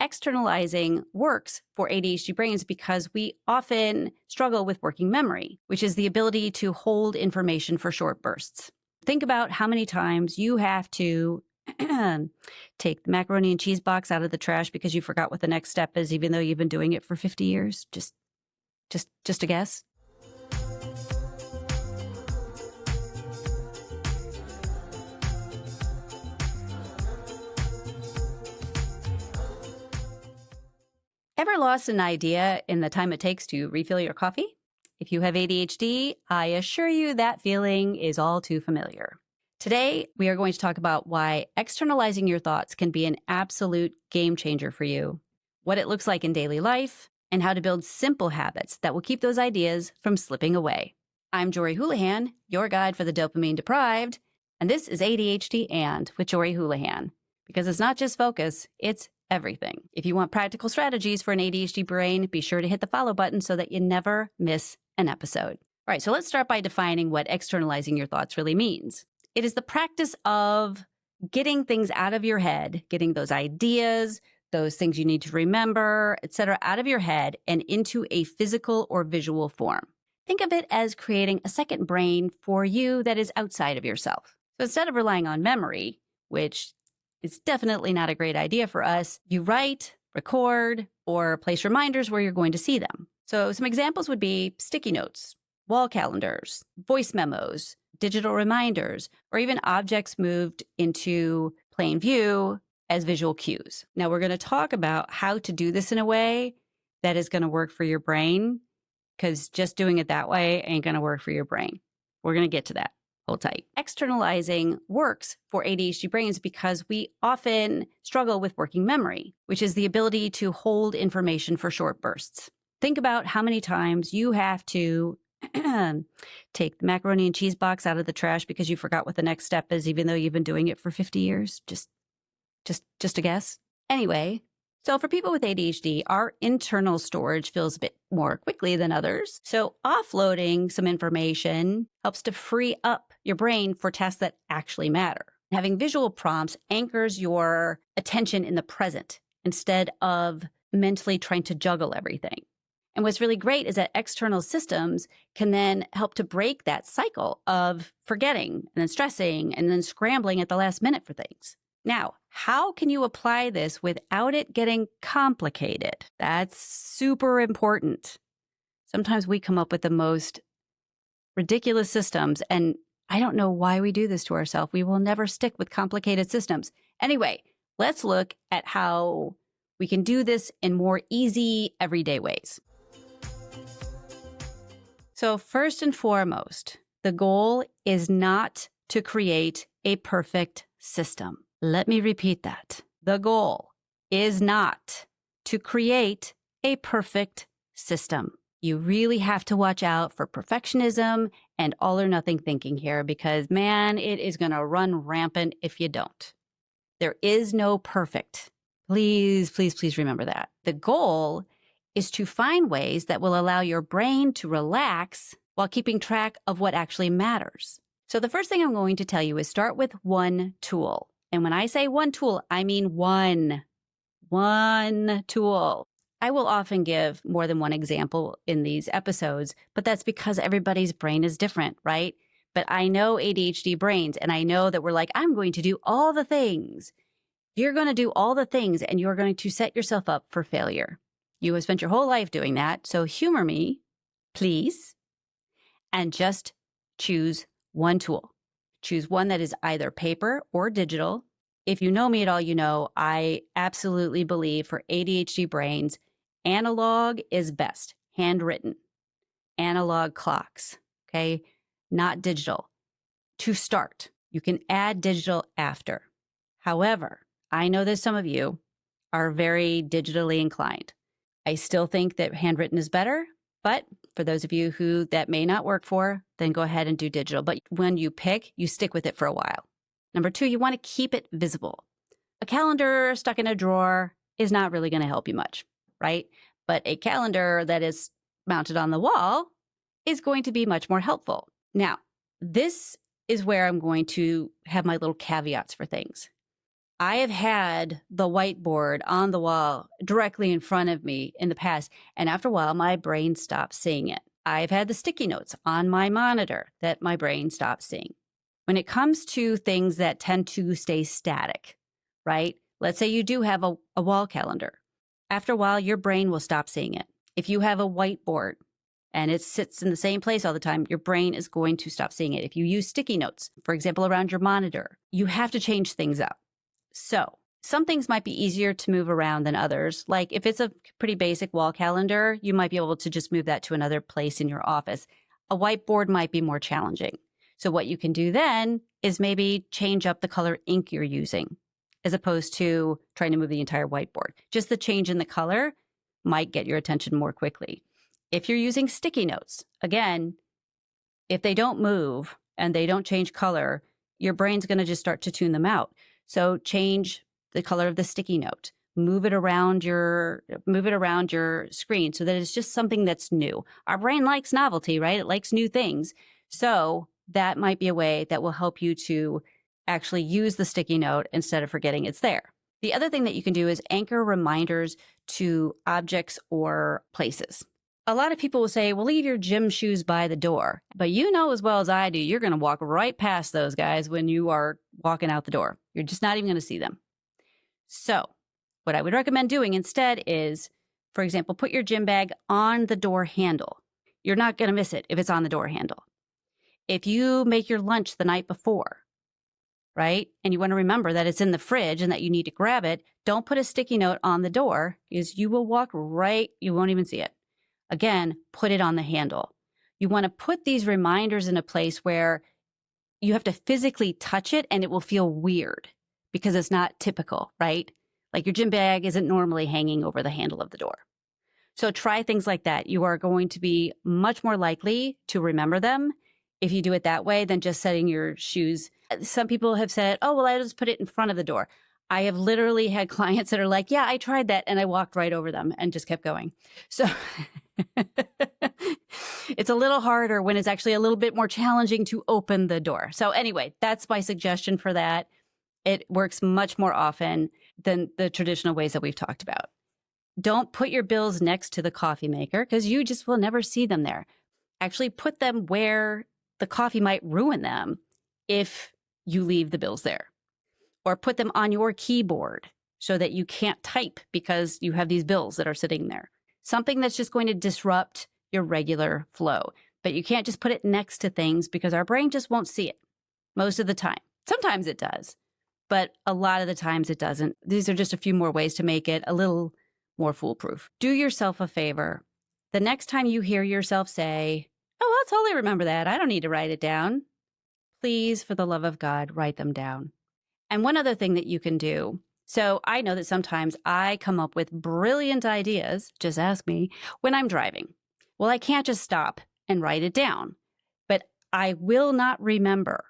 Externalizing works for ADHD brains because we often struggle with working memory, which is the ability to hold information for short bursts. Think about how many times you have to take the macaroni and cheese box out of the trash because you forgot what the next step is, even though you've been doing it for 50 years. Just a guess. Ever lost an idea in the time it takes to refill your coffee? If you have ADHD, I assure you that feeling is all too familiar. Today, we are going to talk about why externalizing your thoughts can be an absolute game changer for you, what it looks like in daily life, and how to build simple habits that will keep those ideas from slipping away. I'm Jorie Houlihan, your guide for the dopamine deprived, and this is ADHD and with Jorie Houlihan, because it's not just focus, it's everything. If you want practical strategies for an ADHD brain, be sure to hit the follow button so that you never miss an episode. All right, so let's start by defining what externalizing your thoughts really means. It is the practice of getting things out of your head, getting those ideas, those things you need to remember, etc., out of your head and into a physical or visual form. Think of it as creating a second brain for you that is outside of yourself. So instead of relying on memory, which it's definitely not a great idea for us, you write, record, or place reminders where you're going to see them. So some examples would be sticky notes, wall calendars, voice memos, digital reminders, or even objects moved into plain view as visual cues. Now we're going to talk about how to do this in a way that is going to work for your brain, because just doing it that way ain't going to work for your brain. We're going to get to that. Hold tight. Externalizing works for ADHD brains because we often struggle with working memory, which is the ability to hold information for short bursts. Think about how many times you have to take the macaroni and cheese box out of the trash because you forgot what the next step is, even though you've been doing it for 50 years. Just a guess. Anyway, so for people with ADHD, our internal storage fills a bit more quickly than others. So offloading some information helps to free up your brain for tasks that actually matter. Having visual prompts anchors your attention in the present instead of mentally trying to juggle everything. And what's really great is that external systems can then help to break that cycle of forgetting and then stressing and then scrambling at the last minute for things. Now, how can you apply this without it getting complicated? That's super important. Sometimes we come up with the most ridiculous systems, and I don't know why we do this to ourselves. We will never stick with complicated systems. Anyway, let's look at how we can do this in more easy, everyday ways. So first and foremost, the goal is not to create a perfect system. Let me repeat that. The goal is not to create a perfect system. You really have to watch out for perfectionism and all or nothing thinking here because, man, it is going to run rampant if you don't. There is no perfect. Please, please, please remember that. The goal is to find ways that will allow your brain to relax while keeping track of what actually matters. So the first thing I'm going to tell you is start with one tool. And when I say one tool, I mean one tool. I will often give more than one example in these episodes, but that's because everybody's brain is different, right? But I know ADHD brains, and I know that we're like, I'm going to do all the things. You're going to do all the things, and you're going to set yourself up for failure. You have spent your whole life doing that, so humor me, please, and just choose one tool. Choose one that is either paper or digital. If you know me at all, you know I absolutely believe for ADHD brains, analog is best, handwritten, analog clocks, okay? Not digital. To start, you can add digital after. However, I know that some of you are very digitally inclined. I still think that handwritten is better, but for those of you who that may not work for, then go ahead and do digital. But when you pick, you stick with it for a while. Number two, you want to keep it visible. A calendar stuck in a drawer is not really going to help you much, right? But a calendar that is mounted on the wall is going to be much more helpful. Now, this is where I'm going to have my little caveats for things. I have had the whiteboard on the wall directly in front of me in the past, and after a while, my brain stopped seeing it. I've had the sticky notes on my monitor that my brain stopped seeing. When it comes to things that tend to stay static, right? Let's say you do have a wall calendar. After a while, your brain will stop seeing it. If you have a whiteboard and it sits in the same place all the time, your brain is going to stop seeing it. If you use sticky notes, for example, around your monitor, you have to change things up. So some things might be easier to move around than others. Like if it's a pretty basic wall calendar, you might be able to just move that to another place in your office. A whiteboard might be more challenging. So what you can do then is maybe change up the color ink you're using as opposed to trying to move the entire whiteboard. Just the change in the color might get your attention more quickly. If you're using sticky notes, again, if they don't move and they don't change color, your brain's going to just start to tune them out. So change the color of the sticky note, move it around your screen so that it's just something that's new. Our brain likes novelty, right? It likes new things. So that might be a way that will help you to actually use the sticky note instead of forgetting it's there. The other thing that you can do is anchor reminders to objects or places. A lot of people will say, well, leave your gym shoes by the door. But you know as well as I do, you're going to walk right past those guys when you are walking out the door. You're just not even going to see them. So what I would recommend doing instead is, for example, put your gym bag on the door handle. You're not going to miss it if it's on the door handle. If you make your lunch the night before, right, and you want to remember that it's in the fridge and that you need to grab it, don't put a sticky note on the door because you will walk right, you won't even see it. Again, put it on the handle. You want to put these reminders in a place where you have to physically touch it and it will feel weird because it's not typical, right? Like your gym bag isn't normally hanging over the handle of the door. So try things like that. You are going to be much more likely to remember them if you do it that way than just setting your shoes. Some people have said, oh, well, I just put it in front of the door. I have literally had clients that are like, yeah, I tried that. And I walked right over them and just kept going. So it's a little harder when it's actually a little bit more challenging to open the door. So anyway, that's my suggestion for that. It works much more often than the traditional ways that we've talked about. Don't put your bills next to the coffee maker because you just will never see them there. Actually put them where the coffee might ruin them if you leave the bills there. Or put them on your keyboard so that you can't type because you have these bills that are sitting there. Something that's just going to disrupt your regular flow. But you can't just put it next to things because our brain just won't see it most of the time. Sometimes it does, but a lot of the times it doesn't. These are just a few more ways to make it a little more foolproof. Do yourself a favor. The next time you hear yourself say, oh, I'll totally remember that. I don't need to write it down. Please, for the love of God, write them down. And one other thing that you can do. So I know that sometimes I come up with brilliant ideas, just ask me, when I'm driving. Well, I can't just stop and write it down, but I will not remember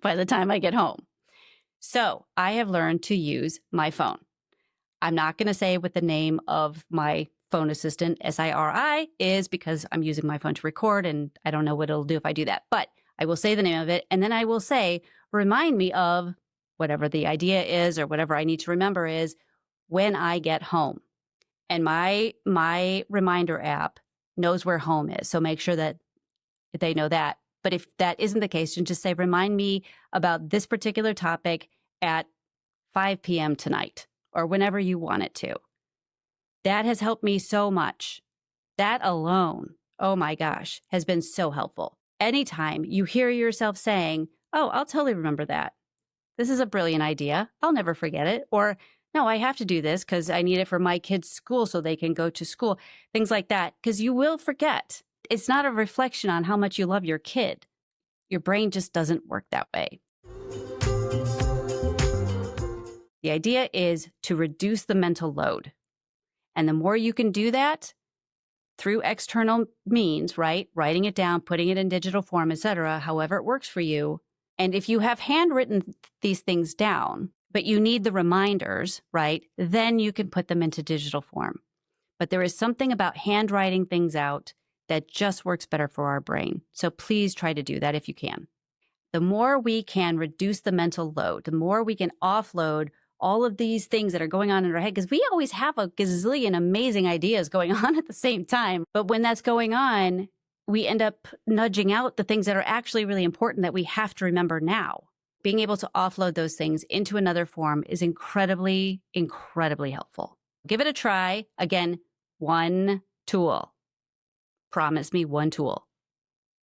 by the time I get home. So I have learned to use my phone. I'm not going to say what the name of my phone assistant, SIRI, is because I'm using my phone to record and I don't know what it'll do if I do that. But I will say the name of it and then I will say, remind me of whatever the idea is or whatever I need to remember is when I get home. And my reminder app knows where home is. So make sure that they know that. But if that isn't the case, you can just say, remind me about this particular topic at 5 p.m. tonight or whenever you want it to. That has helped me so much. That alone, oh my gosh, has been so helpful. Anytime you hear yourself saying, oh, I'll totally remember that. This is a brilliant idea. I'll never forget it. Or, no, I have to do this because I need it for my kids' school so they can go to school. Things like that, because you will forget. It's not a reflection on how much you love your kid. Your brain just doesn't work that way. The idea is to reduce the mental load. And the more you can do that through external means, right? Writing it down, putting it in digital form, etc., however it works for you. And if you have handwritten these things down, but you need the reminders, right? Then you can put them into digital form. But there is something about handwriting things out that just works better for our brain. So please try to do that if you can. The more we can reduce the mental load, the more we can offload all of these things that are going on in our head, because we always have a gazillion amazing ideas going on at the same time. But when that's going on, we end up nudging out the things that are actually really important that we have to remember now. Being able to offload those things into another form is incredibly, incredibly helpful. Give it a try. Again, one tool. Promise me one tool.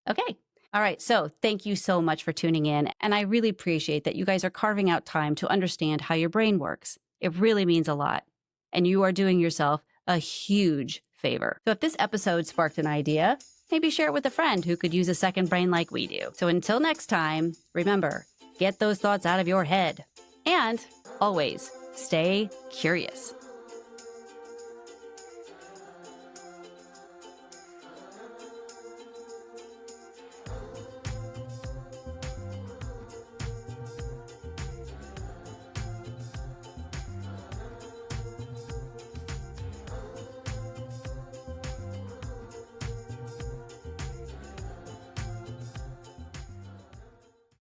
Okay. All right. So thank you so much for tuning in. And I really appreciate that you guys are carving out time to understand how your brain works. It really means a lot. And you are doing yourself a huge favor. So if this episode sparked an idea, maybe share it with a friend who could use a second brain like we do. So until next time, remember, get those thoughts out of your head. And always stay curious.